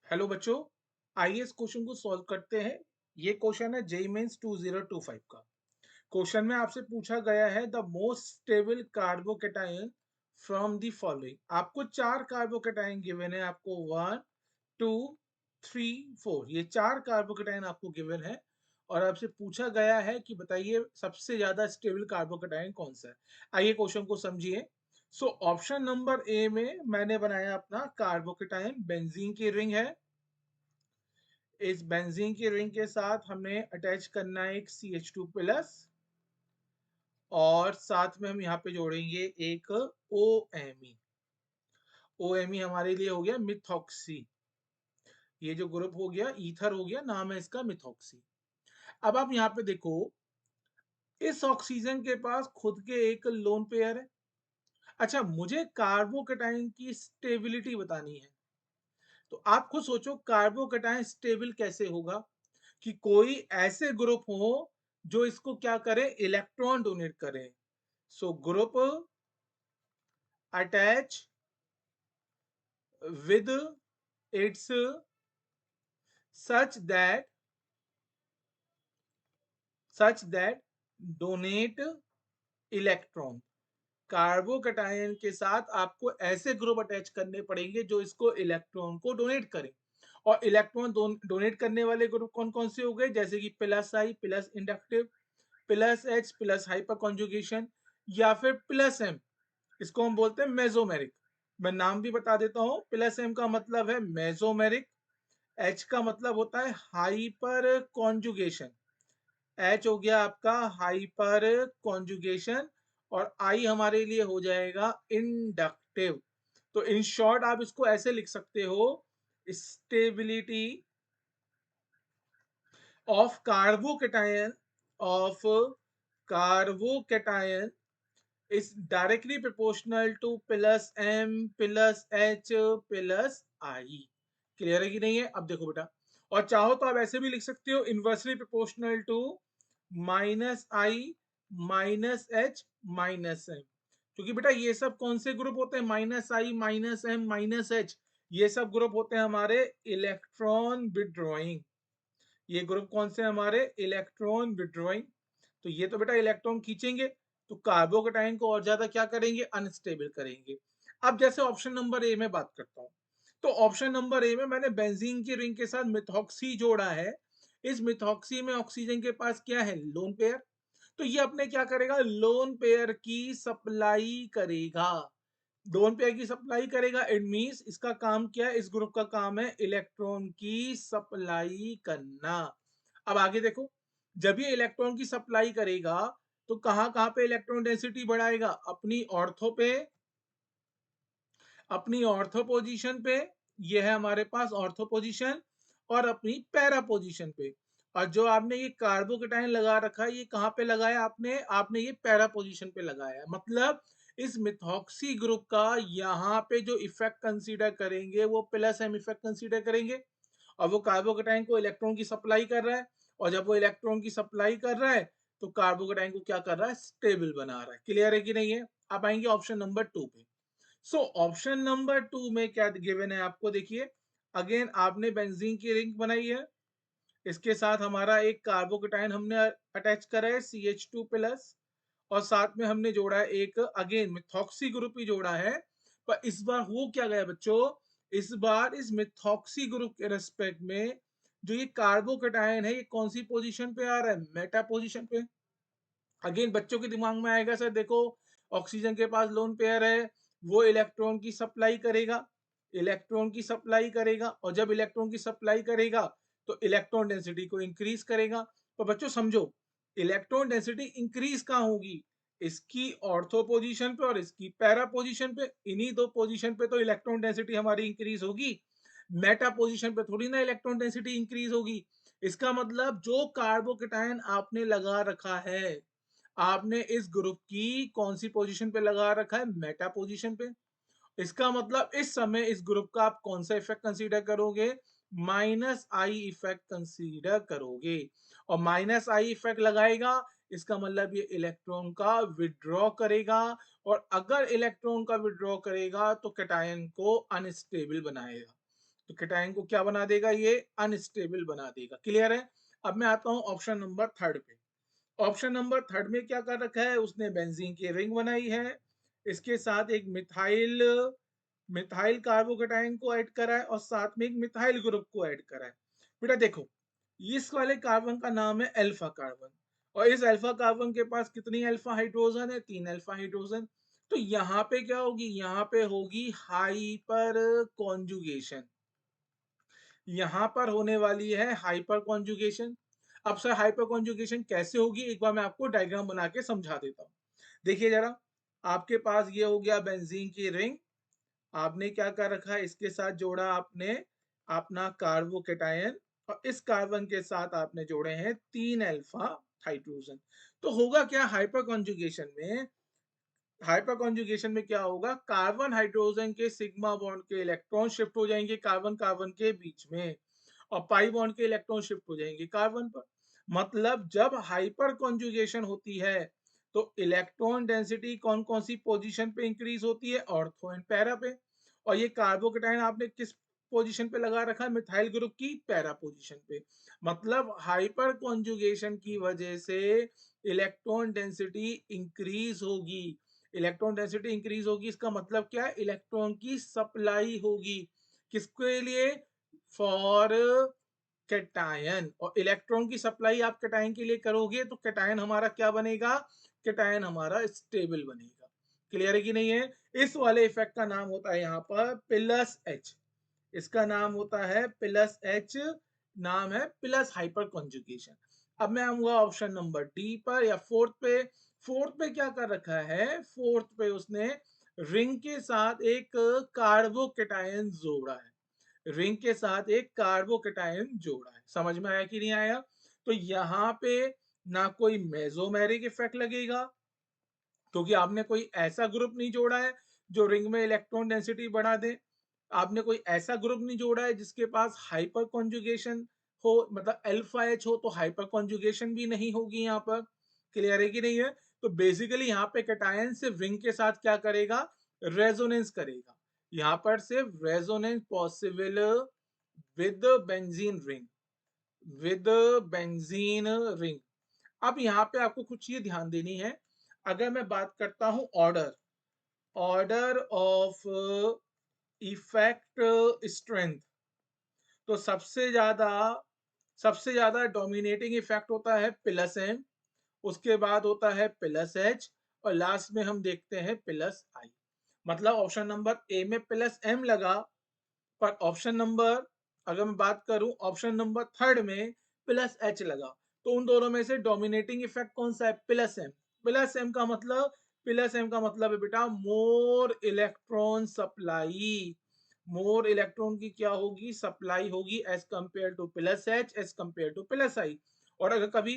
Hello बच्चों, आइए इस क्वेश्चन को सॉल्व करते हैं। ये क्वेश्चन है जेईई मेंस 2025 का। क्वेश्चन में आपसे पूछा गया है the most stable carbocation from the following. आपको चार कार्बोकेटायन गिवन है, आपको 1 2 3 4, ये चार कार्बोकेटायन आपको गिवन है और आपसे पूछा गया है कि बताइए सबसे ज्यादा स्टेबल कार्बोकेटायन कौन सा है। आइए क्वेश्चन को समझिए। सो ऑप्शन नंबर ए में मैंने बनाया अपना कार्बोकेटायन बेंजीन की रिंग है। इस बेंजीन की रिंग के साथ हमें अटैच करना है एक CH2 प्लस और साथ में हम यहाँ पे जोड़ेंगे एक OMe। OMe हमारे लिए हो गया मिथॉक्सी। ये जो ग्रुप हो गया ईथर हो गया, नाम है इसका मिथॉक्सी। अब आप यहाँ पे देखो, इस ऑक्सीजन के पास खुद के एक लोन पेयर है। अच्छा, मुझे कार्बोकेटाइन की स्टेबिलिटी बतानी है। तो आप खुद सोचो कार्बोकेटाइन स्टेबल कैसे होगा कि कोई ऐसे ग्रुप हो जो इसको क्या करे, इलेक्ट्रॉन डोनेट करे। So group attach with it's such that donate electron. Carbocation के साथ आपको ऐसे ग्रुप अटैच करने पड़ेंगे जो इसको इलेक्ट्रॉन को डोनेट करें। और इलेक्ट्रॉन डोनेट करने वाले ग्रुप कौन कौन से हो गए, जैसे कि plus I plus inductive, plus H plus hyper conjugation, या फिर प्लस एम, इसको हम बोलते हैं मेसोमेरिक। मैं नाम भी बता देता हूं, प्लस एम का मतलब है मेसोमेरिक, एच का मतलब होता है हाइपर कॉन्जुगेशन, एच हो गया आपका हाइपर कॉन्जुगेशन, और आई हमारे लिए हो जाएगा इंडक्टिव। तो इन शॉर्ट आप इसको ऐसे लिख सकते हो, stability of carbocation is directly proportional to plus m plus h plus I। Clear है कि नहीं है? अब देखो बेटा, और चाहो तो आप ऐसे भी लिख सकते हो inversely proportional to minus I minus H minus M. क्योंकि बेटा ये सब कौन से ग्रुप होते हैं, minus I minus M minus H, ये सब ग्रुप होते हैं हमारे इलेक्ट्रॉन विड्रॉइंग। ये ग्रुप कौन से हमारे, इलेक्ट्रॉन विड्रॉइंग। तो ये तो बेटा इलेक्ट्रॉन खींचेंगे, तो कार्बोकेटाइन को और ज्यादा क्या करेंगे, अनस्टेबल करेंगे। अब जैसे ऑप्शन नंबर ए में बात करता हूं, तो ऑप्शन नंबर ए में मैंने बेंजीन की रिंग के साथ मिथॉक्सी जोड़ा है। इस मिथॉक्सी में ऑक्सीजन के पास क्या है, लोन पेयर। तो ये अपने क्या करेगा, लोन पेयर की सप्लाई करेगा। लोन पेयर की सप्लाई करेगा, इट मींस इसका काम क्या है, इस ग्रुप का काम है इलेक्ट्रॉन की सप्लाई करना। अब आगे देखो, जब ये इलेक्ट्रॉन की सप्लाई करेगा तो कहां कहां पे इलेक्ट्रॉन डेंसिटी बढ़ाएगा, अपनी ऑर्थो पोजीशन पे, ये है हमारे पास ऑर्थो पोजीशन, और अपनी पैरा पोजीशन पे। और जो आपने ये कार्बोकेटाइन लगा रखा है, ये कहां पे लगाया आपने, आपने ये पैरा पोजीशन पे लगाया है। मतलब इस मिथॉक्सी ग्रुप का यहाँ पे जो इफेक्ट कंसीडर करेंगे वो प्लस एम इफेक्ट कंसीडर करेंगे। और वो कार्बोकेटाइन को इलेक्ट्रॉन की सप्लाई कर रहा है, और जब वो इलेक्ट्रॉन की सप्लाई कर रहा है तो कार्बोकेटाइन को क्या कर रहा है, स्टेबल बना रहा है। क्लियर है कि नहीं है? अब आएंगे ऑप्शन नंबर 2 पे। सो ऑप्शन नंबर 2 में क्या गिवन है आपको, देखिए अगेन आपने बेंजीन की रिंग बनाई है, इसके साथ हमारा एक कार्बोकेटाइन हमने अटैच करा है CH2 प्लस, और साथ में हमने जोड़ा है एक अगेन मिथॉक्सी ग्रुप ही जोड़ा है। पर इस बार हो क्या गया बच्चों, इस बार इस मिथॉक्सी ग्रुप के रेस्पेक्ट में जो ये कार्बोकेटाइन है, ये कौन सी पोजीशन पे आ रहा है, मेटा पोजीशन पे। अगेन बच्चों के दिमाग में आएगा सर देखो, ऑक्सीजन के पास लोन पेयर है, वो इलेक्ट्रॉन की सप्लाई करेगा, इलेक्ट्रॉन की सप्लाई करेगा, और जब इलेक्ट्रॉन की सप्लाई करेगा तो इलेक्ट्रॉन डेंसिटी को इंक्रीज करेगा। तो बच्चों समझो, इलेक्ट्रॉन डेंसिटी इंक्रीज कहाँ होगी, इसकी ऑर्थो पोजीशन पे और इसकी पैरा पोजीशन पे। इन्हीं दो पोजीशन पे तो इलेक्ट्रॉन डेंसिटी हमारी इंक्रीज होगी, मेटा पोजीशन पे थोड़ी ना इलेक्ट्रॉन डेंसिटी इंक्रीज होगी। इसका मतलब जो कार्बोकेटायन आपने लगा रखा है, आपने इस ग्रुप की कौन सी पोजीशन पे लगा रखा है, मेटा पोजीशन पे। इसका मतलब इस समय इस ग्रुप का आप कौन सा इफेक्ट कंसीडर करोगे, माइनस आई इफेक्ट कंसीडर करोगे। और माइनस आई इफेक्ट लगाएगा, इसका मतलब ये इलेक्ट्रॉन का विड्रॉ करेगा, और अगर इलेक्ट्रॉन का विड्रॉ करेगा तो कैटायन को अनस्टेबल बनाएगा। तो केटायन को क्या बना देगा, ये अनस्टेबल बना देगा। क्लियर है। अब मैं आता हूं ऑप्शन नंबर थर्ड पे। ऑप्शन नंबर थर्ड में क्या कर रखा है, उसने बेंजीन की रिंग बनाई है, इसके साथ एक मिथाइल मिथाइल कार्बोकेटाइन को ऐड करा है और साथ में एक मिथाइल ग्रुप को ऐड करा है। बेटा देखो, इस वाले कार्बन का नाम है अल्फा कार्बन, और इस अल्फा कार्बन के पास कितनी अल्फा हाइड्रोजन है, 3 अल्फा हाइड्रोजन। तो यहाँ पे क्या होगी, यहाँ पे होगी हाइपर कॉन्जुगेशन, यहाँ पर होने वाली है हाइपर कॉन्जुगेशन। अब सर हाइपर कॉन्जुगेशन कैसे होगी, एक बार मैं आपको डायग्राम बना के समझा देता हूँ। देखिए जरा, आपके पास ये हो गया बेंजीन की रिंग, आपने क्या कर रखा है, इसके साथ जोड़ा आपने अपना कार्बोकेटायन, और इस कार्बन के साथ आपने जोड़े हैं 3 अल्फा हाइड्रोजन। तो होगा क्या, हाइपर कॉन्जुगेशन में क्या होगा, कार्बन हाइड्रोजन के सिग्मा बॉन्ड के इलेक्ट्रॉन शिफ्ट हो जाएंगे कार्बन कार्बन के बीच में, और पाई बॉन्ड के इलेक्ट्रॉन शिफ्ट हो जाएंगे कार्बन पर। मतलब जब हाइपर कॉन्जुगेशन होती है तो इलेक्ट्रॉन डेंसिटी कौन कौन सी पोजीशन पे इंक्रीज होती है, ऑर्थो एंड पैरा पे। और ये कार्बोकेटाइन आपने किस पोजीशन पे लगा रखा है, मिथाइल ग्रुप की पैरा पोजीशन पे। मतलब हाइपर कॉन्जुगेशन की वजह से इलेक्ट्रॉन डेंसिटी इंक्रीज होगी। इलेक्ट्रॉन डेंसिटी इंक्रीज होगी, इसका मतलब क्या है, इलेक्ट्रॉन की सप्लाई होगी, किसके लिए, फॉर कैटायन। और इलेक्ट्रॉन की सप्लाई आप कैटायन के लिए करोगे तो कैटायन हमारा क्या बनेगा, कैटायन हमारा स्टेबल बनेगा। क्लियर है कि नहीं है। इस वाले इफेक्ट का नाम होता है यहाँ पर प्लस एच, इसका नाम होता है प्लस एच, नाम है प्लस हाइपर कॉन्जुगेशन। अब मैं आऊंगा ऑप्शन नंबर डी पर या फोर्थ पे। फोर्थ पे क्या कर रखा है, फोर्थ पे उसने रिंग के साथ एक कार्बोकेटायन जोड़ा है, रिंग के साथ एक कार्बोकेटायन जोड़ा है। समझ में आया कि नहीं आया। तो यहाँ पे ना कोई मेसोमेरिक इफेक्ट लगेगा, क्योंकि आपने कोई ऐसा ग्रुप नहीं जोड़ा है जो रिंग में इलेक्ट्रॉन डेंसिटी बढ़ा दे, आपने कोई ऐसा ग्रुप नहीं जोड़ा है जिसके पास हाइपर कॉन्जुगेशन हो, मतलब अल्फा एच हो, तो हाइपर कॉन्जुगेशन भी नहीं होगी यहाँ पर। क्लियर है कि नहीं है। तो बेसिकली यहाँ पे कैटायन सिर्फ रिंग के साथ क्या करेगा, रेजोनेंस करेगा। यहाँ पर सिर्फ resonance possible with benzene ring, with benzene ring. अब यहाँ पे आपको कुछ चीज ध्यान देनी है। अगर मैं बात करता हूं order, order of effect strength, तो सबसे ज्यादा डोमिनेटिंग इफेक्ट होता है प्लस एम, उसके बाद होता है प्लस एच, और लास्ट में हम देखते हैं प्लस आई। मतलब ऑप्शन नंबर ए में प्लस एम लगा, पर ऑप्शन नंबर, अगर मैं बात करूं ऑप्शन नंबर थर्ड में प्लस एच लगा। तो उन दोनों में से डोमिनेटिंग इफेक्ट कौन सा है, प्लस एम। प्लस एम का मतलब है बेटा more electron supply, more electron की क्या होगी, सप्लाई होगी as compare to plus H, as compare to plus I. और अगर कभी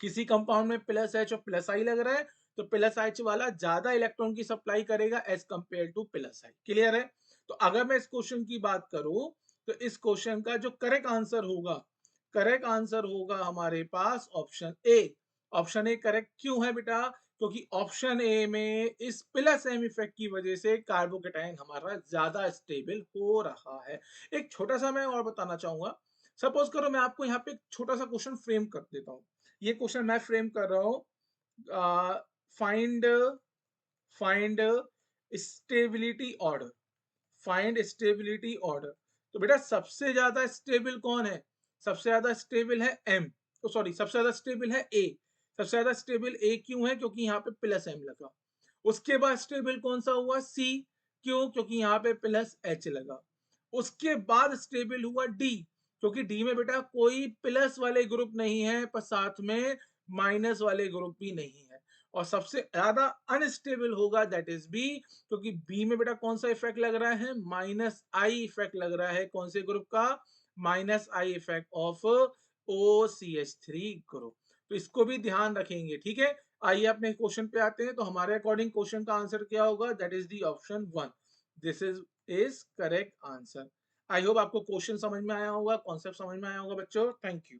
किसी कंपाउंड में प्लस एच और प्लस आई लग रहा है तो प्लस एच वाला ज्यादा इलेक्ट्रॉन की सप्लाई करेगा as compare to plus I. Clear है। तो अगर मैं इस क्वेश्चन की बात करूं तो इस क्वेश्चन का जो करेक्ट आंसर होगा, करेक्ट आंसर होगा हमारे पास option A. Option A correct क्यों है बेटा, क्योंकि ऑप्शन ए में इस प्लस एम इफेक्ट की वजह से कार्बोकेटाइन हमारा ज्यादा स्टेबल हो रहा है। एक छोटा सा मैं और बताना चाहूंगा। सपोज करो मैं आपको यहाँ पे एक छोटा सा क्वेश्चन फ्रेम कर देता हूँ। ये क्वेश्चन मैं फ्रेम कर रहा हूँ, find find stability order, find stability order. तो बेटा सबसे ज्यादा स्टेबल कौन है, सबसे ज्यादा स्टेबल है एम, तो सॉरी सबसे ज्यादा स्टेबल है ए। सबसे ज्यादा स्टेबल ए क्यों है, क्योंकि यहाँ पे प्लस एम लगा। उसके बाद स्टेबल कौन सा हुआ, सी, क्यों, क्योंकि यहाँ पे प्लस एच लगा। उसके बाद स्टेबल हुआ डी, क्योंकि डी में बेटा कोई प्लस वाले ग्रुप नहीं है पर साथ में माइनस वाले ग्रुप भी नहीं है। और सबसे ज्यादा अनस्टेबल होगा दैट इज बी, क्योंकि बी में बेटा कौन सा इफेक्ट लग रहा है, माइनस आई इफेक्ट लग रहा है, कौन से ग्रुप का, minus I effect of O C H three group. तो इसको भी ध्यान रखेंगे, ठीक है। आइए अपने क्वेश्चन पे आते हैं। तो हमारे अकॉर्डिंग क्वेश्चन का आंसर क्या होगा, that is the option one, this is correct answer. I hope आपको क्वेश्चन समझ में आया होगा, कॉन्सेप्ट समझ में आया होगा बच्चों। Thank you.